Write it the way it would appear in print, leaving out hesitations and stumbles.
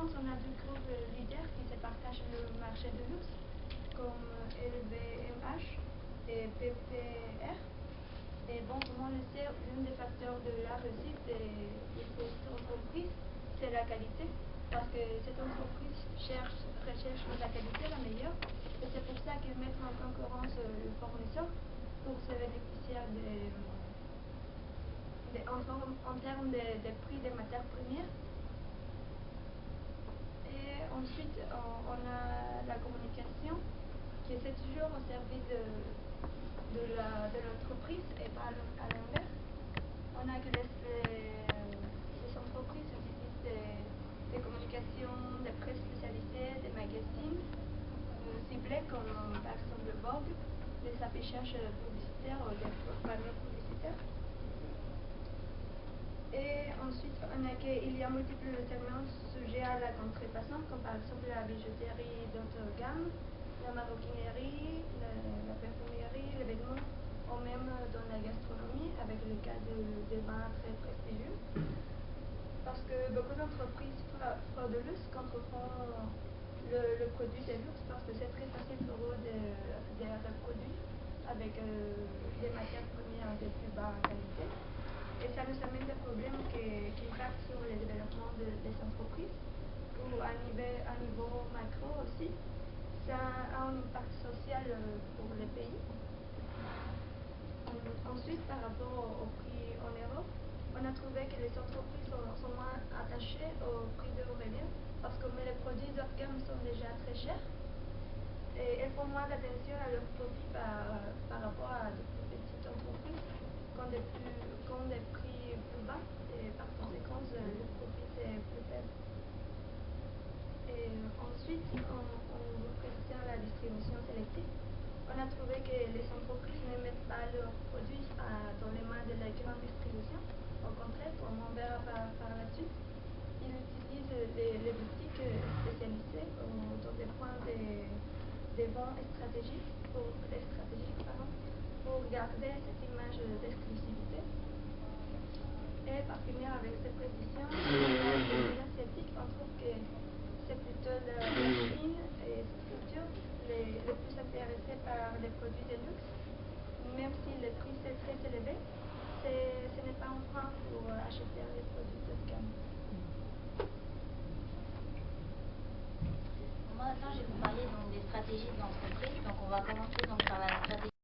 France, on a deux groupes leaders qui se partagent le marché de luxe, comme LVMH et PPR. Et bon, comme on le sait, l'un des facteurs de la réussite de cette entreprise, c'est la qualité. Parce que cette entreprise recherche la qualité la meilleure. Et c'est pour ça qu'ils mettent en concurrence le fournisseur pour se bénéficier en termes de prix des matières premières. Et ensuite, on a la communication qui est toujours au service de l'entreprise et pas à l'inverse. On a que les entreprises utilisent des communications, des presse spécialisées, des magazines ciblés comme par exemple le Vogue, des affichages publicitaires ou des panneaux publicitaires. Et ensuite, on a qu'il y a multiples segments sujets à la contrefaçon, comme par exemple la bijouterie d'haute gamme, la maroquinerie, la perfumerie, les vêtements, ou même dans la gastronomie, avec le cas de vins très prestigieux. Parce que beaucoup d'entreprises frauduleuses contrefont le produit de luxe parce que c'est très facile pour eux de reproduire avec des matières premières de plus basse qualité. Et ça nous amène des problèmes qui impactent sur le développement des entreprises ou à niveau macro aussi. Ça a un impact social pour les pays. Ensuite, par rapport au prix en Europe, on a trouvé que les entreprises sont moins attachées au prix de revient parce que les produits d'haute gamme sont déjà très chers et elles font moins attention à leurs profits par rapport à des petites entreprises qui ont des prix plus bas et par conséquent le profit est plus faible. Et ensuite, en précisant la distribution sélective, on a trouvé que les entreprises ne mettent pas leurs produits dans les mains de la grande distribution. Au contraire, comme on verra par la suite, ils utilisent les boutiques spécialisées dans des points de vente stratégiques pour garder cette image d'exclusivité. Et par finir avec cette précision, les asiatiques, on trouve que c'est plutôt la Chine et structure les plus intéressés par les produits de luxe, même si le prix est très élevé, ce n'est pas un frein pour acheter les produits de gamme. Moi maintenant je vais vous parler donc des stratégies de l'entreprise. Donc on va commencer donc par la stratégie